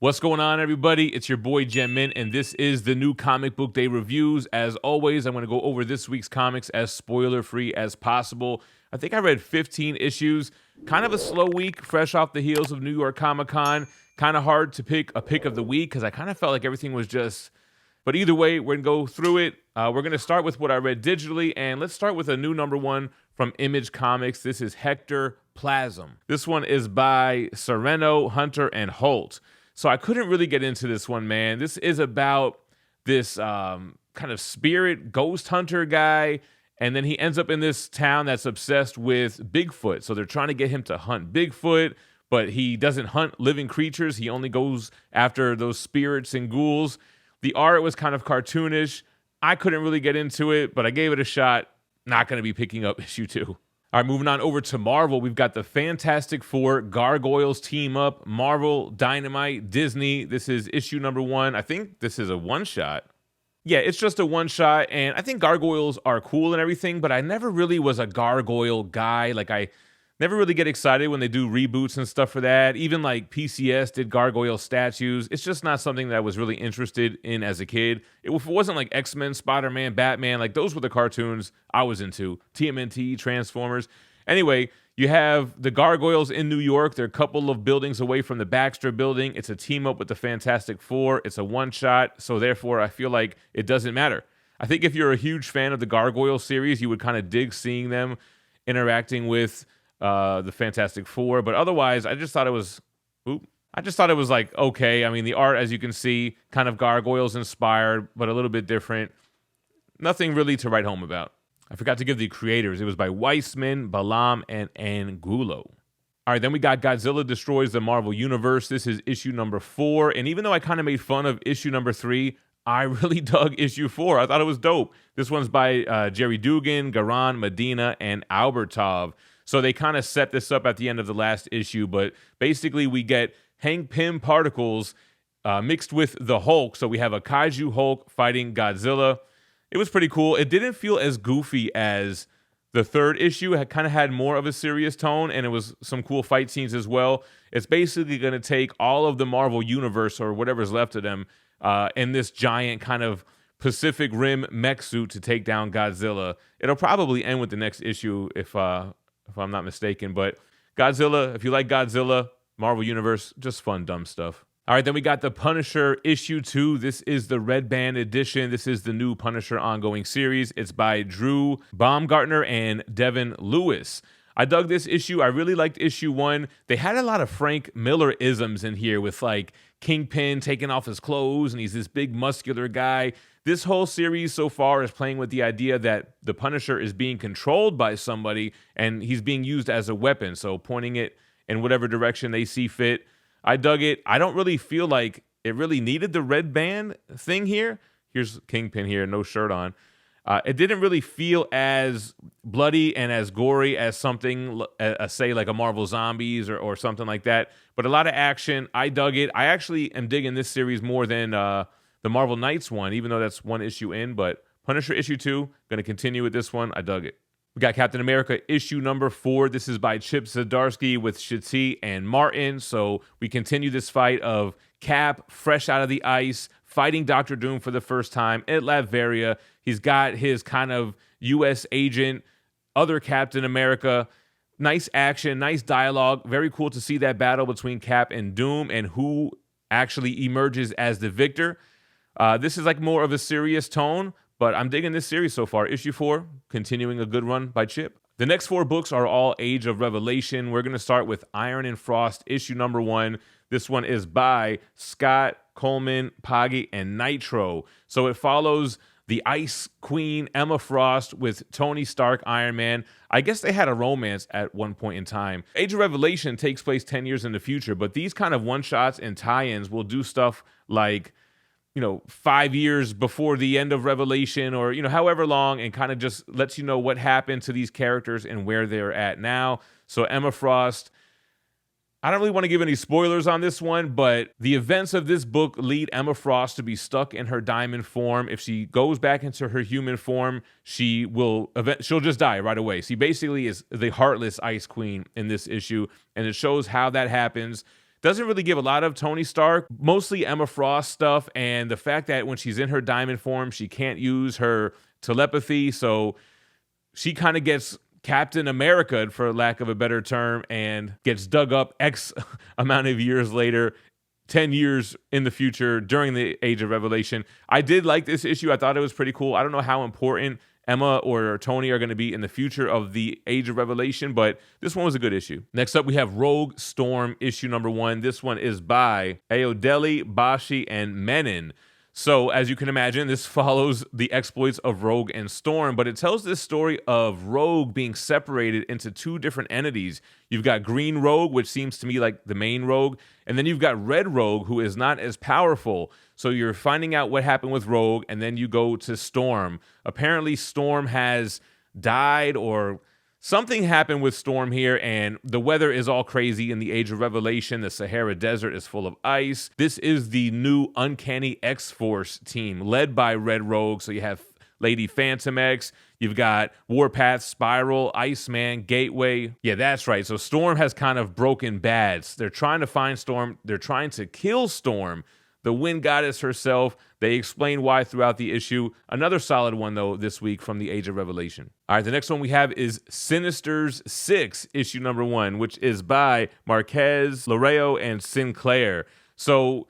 What's going on, everybody? It's your boy GemMint, and this is the new Comic Book Day Reviews. As always, I'm going to go over this week's comics as spoiler-free as possible. I think I read 15 issues. Kind of a slow week, fresh off the heels of New York Comic-Con. Kind of hard to pick a pick of the week because I kind of felt like everything was just... But either way, we're going to go through it. We're going to start with what I read digitally, and let's start with a new #1 from Image Comics. This is Hector Plasm. This one is by Sereno, Hunter, and Holt. So I couldn't really get into this one, man. This is about this kind of spirit ghost hunter guy, and then he ends up in this town that's obsessed with Bigfoot. So they're trying to get him to hunt Bigfoot, but he doesn't hunt living creatures. He only goes after those spirits and ghouls. The art was kind of cartoonish. I couldn't really get into it, but I gave it a shot. Not going to be picking up issue 2. All right, moving on over to Marvel, we've got the Fantastic Four Gargoyles team up. Marvel, Dynamite, Disney. This is issue #1. I think this is a one-shot. Yeah, it's just a one-shot, and I think gargoyles are cool and everything, but I never really was a gargoyle guy. Like, I never really get excited when they do reboots and stuff for that. Even, like, PCS did gargoyle statues. It's just not something that I was really interested in as a kid. If it wasn't, like, X-Men, Spider-Man, Batman, like, those were the cartoons I was into. TMNT, Transformers. Anyway, you have the gargoyles in New York. They're a couple of buildings away from the Baxter Building. It's a team-up with the Fantastic Four. It's a one-shot, so therefore I feel like it doesn't matter. I think if you're a huge fan of the Gargoyle series, you would kind of dig seeing them interacting with the Fantastic Four, but otherwise, I just thought it was like, okay. I mean, the art, as you can see, kind of Gargoyles inspired, but a little bit different. Nothing really to write home about. I forgot to give the creators. It was by Weissman, Balam, and Angulo. All right, then we got Godzilla Destroys the Marvel Universe. This is issue #4, and even though I kind of made fun of issue #3, I really dug issue 4. I thought it was dope. This one's by Jerry Dugan, Garan, Medina, and Albertov. So they kind of set this up at the end of the last issue, but basically we get Hank Pym particles mixed with the Hulk. So we have a kaiju Hulk fighting Godzilla. It was pretty cool. It didn't feel as goofy as the third issue. It kind of had more of a serious tone, and it was some cool fight scenes as well. It's basically going to take all of the Marvel Universe, or whatever's left of them, in this giant kind of Pacific Rim mech suit to take down Godzilla. It'll probably end with the next issue if I'm not mistaken. But Godzilla, if you like Godzilla, Marvel Universe, just fun, dumb stuff. All right, then we got The Punisher issue 2. This is the Red Band edition. This is the new Punisher ongoing series. It's by Drew Baumgartner and Devin Lewis. I dug this issue. I really liked issue 1. They had a lot of Frank Miller-isms in here with, like, Kingpin taking off his clothes, and he's this big muscular guy. This whole series so far is playing with the idea that the Punisher is being controlled by somebody and he's being used as a weapon, so pointing it in whatever direction they see fit. I dug it. I don't really feel like it really needed the red band thing here. Here's Kingpin here, no shirt on. It didn't really feel as bloody and as gory as something, say, like a Marvel Zombies or something like that, but a lot of action. I dug it. I actually am digging this series more than the Marvel Knights one, even though that's one issue in, but Punisher issue 2, going to continue with this one. I dug it. We got Captain America issue #4. This is by Chip Zdarsky with Shitty and Martin. So we continue this fight of Cap, fresh out of the ice, fighting Doctor Doom for the first time at Latveria. He's got his kind of U.S. agent, other Captain America. Nice action, nice dialogue. Very cool to see that battle between Cap and Doom and who actually emerges as the victor. This is like more of a serious tone, but I'm digging this series so far. Issue 4, continuing a good run by Chip. The next 4 books are all Age of Revelation. We're going to start with Iron and Frost, issue #1. This one is by Scott, Coleman, Poggy, and Nitro. So it follows the Ice Queen, Emma Frost, with Tony Stark, Iron Man. I guess they had a romance at one point in time. Age of Revelation takes place 10 years in the future, but these kind of one-shots and tie-ins will do stuff like, 5 years before the end of Revelation, or, however long, and kind of just lets you know what happened to these characters and where they're at now. So Emma Frost, I don't really want to give any spoilers on this one, but the events of this book lead Emma Frost to be stuck in her diamond form. If she goes back into her human form, she'll just die right away. She basically is the heartless Ice Queen in this issue, and it shows how that happens. Doesn't really give a lot of Tony Stark, mostly Emma Frost stuff, and the fact that when she's in her diamond form, she can't use her telepathy, so she kind of gets Captain America, for lack of a better term, and gets dug up X amount of years later, 10 years in the future during the Age of Revelation. I did like this issue. I thought it was pretty cool. I don't know how important Emma or Tony are going to be in the future of the Age of Revelation, but this one was a good issue. Next up, we have Rogue Storm issue number 1. This one is by Ayodele, Bashi, and Menon. So, as you can imagine, this follows the exploits of Rogue and Storm, but it tells this story of Rogue being separated into 2 different entities. You've got Green Rogue, which seems to me like the main Rogue, and then you've got Red Rogue, who is not as powerful. So you're finding out what happened with Rogue, and then you go to Storm. Apparently, Storm has died, or something happened with Storm here, and the weather is all crazy in the Age of Revelation. The Sahara Desert is full of ice. This is the new Uncanny X-Force team, led by Red Rogue. So you have Lady Phantom X, you've got Warpath, Spiral, Iceman, Gateway. Yeah, that's right. So Storm has kind of broken bad. They're trying to find Storm. They're trying to kill Storm, the Wind Goddess herself. They explain why throughout the issue. Another solid one, though, this week from the Age of Revelation. All right, the next one we have is Sinister's 6, issue number 1, which is by Marquez, Laredo, and Sinclair. So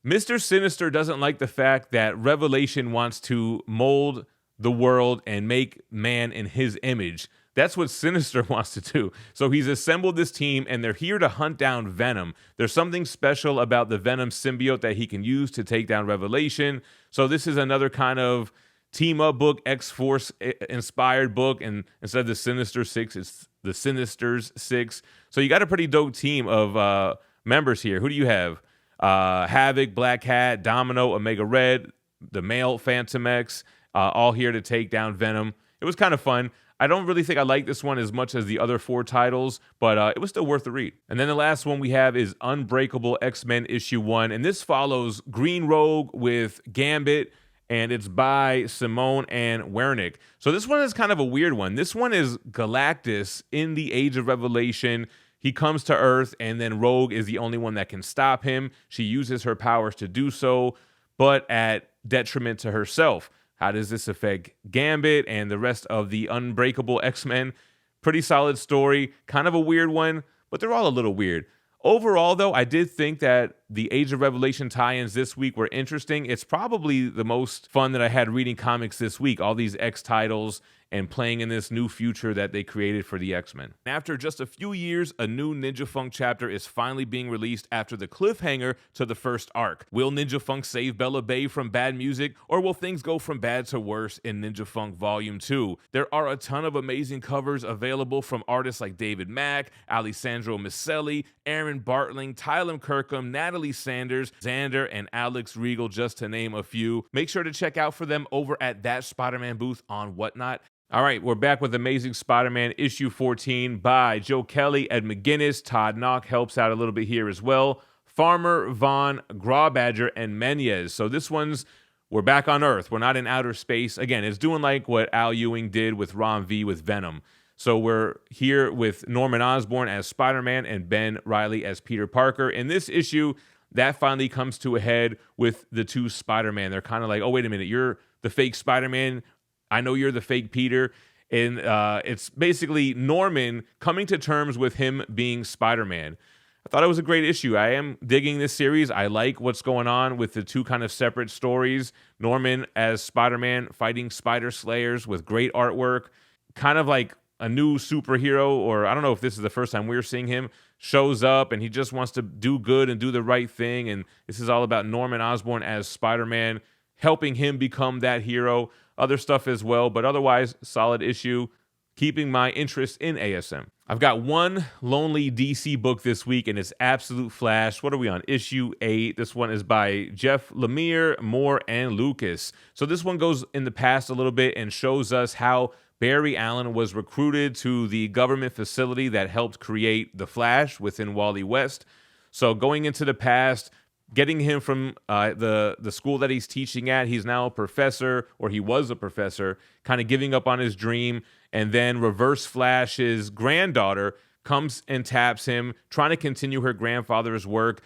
Mr. Sinister doesn't like the fact that Revelation wants to mold the world and make man in his image. That's what Sinister wants to do. So he's assembled this team, and they're here to hunt down Venom. There's something special about the Venom symbiote that he can use to take down Revelation. So this is another kind of team-up book, X-Force inspired book, and instead of the Sinister 6, it's the Sinister's 6. So you got a pretty dope team of members here. Who do you have? Havoc, Black Cat, Domino, Omega Red, the male Phantom X, all here to take down Venom. It was kind of fun. I don't really think I like this one as much as the other 4 titles, but it was still worth the read. And then the last one we have is Unbreakable X-Men issue 1, and this follows Green Rogue with Gambit, and it's by Simone and Wernick. So this one is kind of a weird one. This one is Galactus in the Age of Revelation. He comes to Earth, and then Rogue is the only one that can stop him. She uses her powers to do so, but at detriment to herself. How does this affect Gambit and the rest of the Unbreakable X-Men? Pretty solid story, kind of a weird one, but they're all a little weird. Overall, though, I did think that the Age of Revelation tie-ins this week were interesting. It's probably the most fun that I had reading comics this week, all these X titles and playing in this new future that they created for the X-Men. After just a few years, a new Ninja Funk chapter is finally being released after the cliffhanger to the first arc. Will Ninja Funk save Bella Bay from bad music, or will things go from bad to worse in Ninja Funk Volume 2? There are a ton of amazing covers available from artists like David Mack, Alessandro Miceli, Aaron Bartling, Tyler Kirkham, Natalie Sanders, Xander, and Alex Regal, just to name a few. Make sure to check out for them over at That Spider-Man Booth on Whatnot. All right, we're back with Amazing Spider-Man issue 14 by Joe Kelly, Ed McGuinness. Todd Knock helps out a little bit here as well. Farmer, Vaughn, Grawbadger, and Menez. So this one's, we're back on Earth. We're not in outer space. Again, it's doing like what Al Ewing did with Ron V with Venom. So we're here with Norman Osborn as Spider-Man and Ben Reilly as Peter Parker. In this issue, that finally comes to a head with the 2 Spider-Man. They're kind of like, oh, wait a minute, you're the fake Spider-Man. I know you're the fake Peter. And it's basically Norman coming to terms with him being Spider-Man. I thought it was a great issue. I am digging this series. I like what's going on with the 2 kind of separate stories. Norman as Spider-Man fighting Spider Slayers with great artwork. Kind of like a new superhero, or I don't know if this is the first time we're seeing him, shows up and he just wants to do good and do the right thing. And this is all about Norman Osborn as Spider-Man, helping him become that hero. Other stuff as well, but otherwise, solid issue, keeping my interest in ASM. I've got one lonely DC book this week, and it's Absolute Flash. What are we on? Issue 8. This one is by Jeff Lemire, Moore, and Lucas. So this one goes in the past a little bit and shows us how Barry Allen was recruited to the government facility that helped create the Flash within Wally West. So going into the past, getting him from the school that he's teaching at, he's now a professor, or he was a professor, kind of giving up on his dream, and then Reverse Flash's granddaughter comes and taps him, trying to continue her grandfather's work.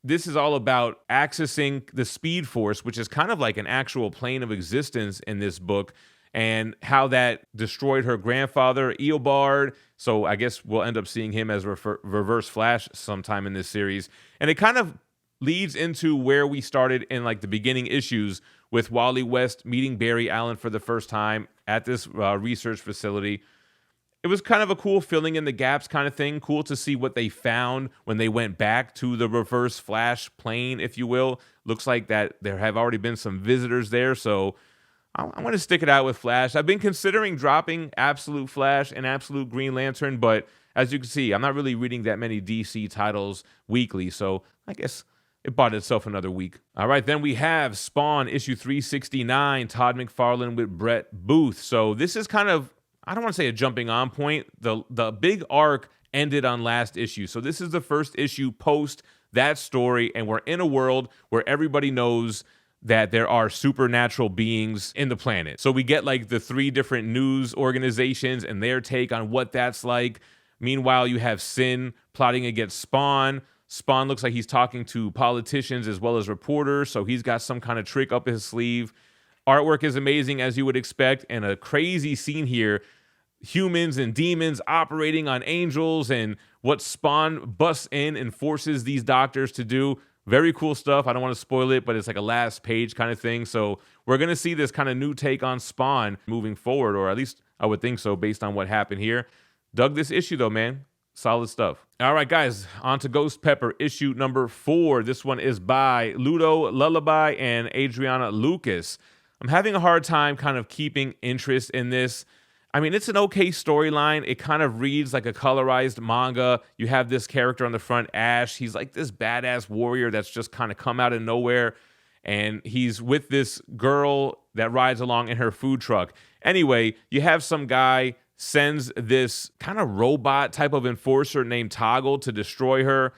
This is all about accessing the Speed Force, which is kind of like an actual plane of existence in this book, and how that destroyed her grandfather, Eobard. So I guess we'll end up seeing him as Reverse Flash sometime in this series. And it kind of leads into where we started in like the beginning issues with Wally West meeting Barry Allen for the first time at this research facility. It was kind of a cool filling in the gaps kind of thing. Cool to see what they found when they went back to the Reverse Flash plane, if you will. Looks like that there have already been some visitors there, so I'm going to stick it out with Flash. I've been considering dropping Absolute Flash and Absolute Green Lantern, but as you can see, I'm not really reading that many DC titles weekly, so I guess it bought itself another week. All right, then we have Spawn issue 369, Todd McFarlane with Brett Booth. So this is kind of, I don't want to say a jumping on point. The big arc ended on last issue. So this is the first issue post that story, and we're in a world where everybody knows that there are supernatural beings in the planet. So we get like the 3 different news organizations and their take on what that's like. Meanwhile, you have Sin plotting against Spawn. Spawn looks like he's talking to politicians as well as reporters, so he's got some kind of trick up his sleeve. Artwork is amazing, as you would expect, and a crazy scene here. Humans and demons operating on angels, and what Spawn busts in and forces these doctors to do. Very cool stuff. I don't want to spoil it, but it's like a last page kind of thing. So we're going to see this kind of new take on Spawn moving forward, or at least I would think so based on what happened here. Dug this issue though, man. Solid stuff. All right, guys, on to Ghost Pepper, issue number 4. This one is by Ludo Lullaby and Adriana Lucas. I'm having a hard time kind of keeping interest in this. I mean, it's an okay storyline. It kind of reads like a colorized manga. You have this character on the front, Ash. He's like this badass warrior that's just kind of come out of nowhere. And he's with this girl that rides along in her food truck. Anyway, you have some guy sends this kind of robot type of enforcer named Toggle to destroy her.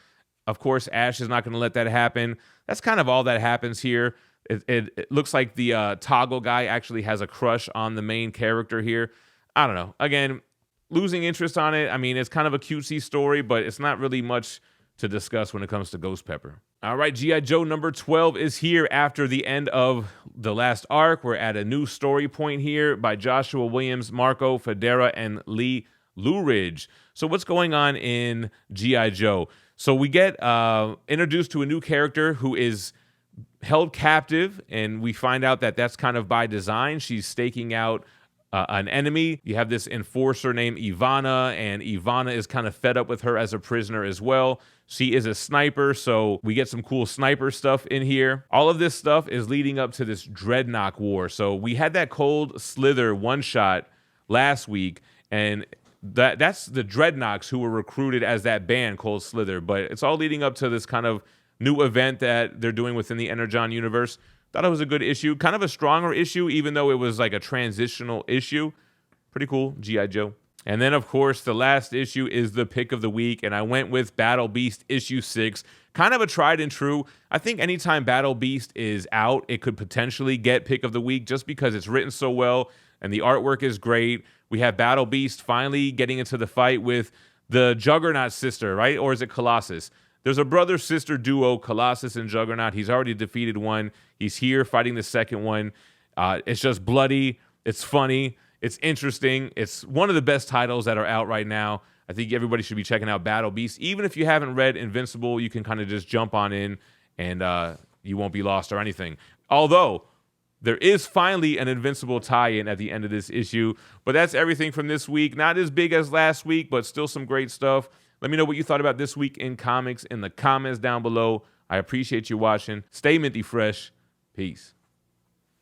Of course, Ash is not going to let that happen. That's kind of all that happens here. It looks like the Toggle guy actually has a crush on the main character here. I don't know. Again, losing interest on it. I mean, it's kind of a cutesy story, but it's not really much to discuss when it comes to Ghost Pepper. All right, G.I. Joe number 12 is here after the end of the last arc. We're at a new story point here by Joshua Williams, Marco Federa, and Lee Luridge. So what's going on in G.I. Joe? So we get introduced to a new character who is held captive, and we find out that that's kind of by design. She's staking out an enemy. You have this enforcer named Ivana, and Ivana is kind of fed up with her as a prisoner as well. She is a sniper, so we get some cool sniper stuff in here. All of this stuff is leading up to this Dreadnought War. So we had that Cold Slither one-shot last week, and that's the Dreadnoughts who were recruited as that band, Cold Slither. But it's all leading up to this kind of new event that they're doing within the Energon universe. Thought it was a good issue. Kind of a stronger issue, even though it was like a transitional issue. Pretty cool, G.I. Joe. And then, of course, the last issue is the pick of the week, and I went with Battle Beast issue 6. Kind of a tried and true. I think anytime Battle Beast is out, it could potentially get pick of the week just because it's written so well and the artwork is great. We have Battle Beast finally getting into the fight with the Juggernaut sister, right? Or is it Colossus? There's a brother-sister duo, Colossus and Juggernaut. He's already defeated one. He's here fighting the second one. It's just bloody. It's funny. It's interesting. It's one of the best titles that are out right now. I think everybody should be checking out Battle Beast. Even if you haven't read Invincible, you can kind of just jump on in and you won't be lost or anything. Although, there is finally an Invincible tie-in at the end of this issue. But that's everything from this week. Not as big as last week, but still some great stuff. Let me know what you thought about this week in comics in the comments down below. I appreciate you watching. Stay minty fresh. Peace.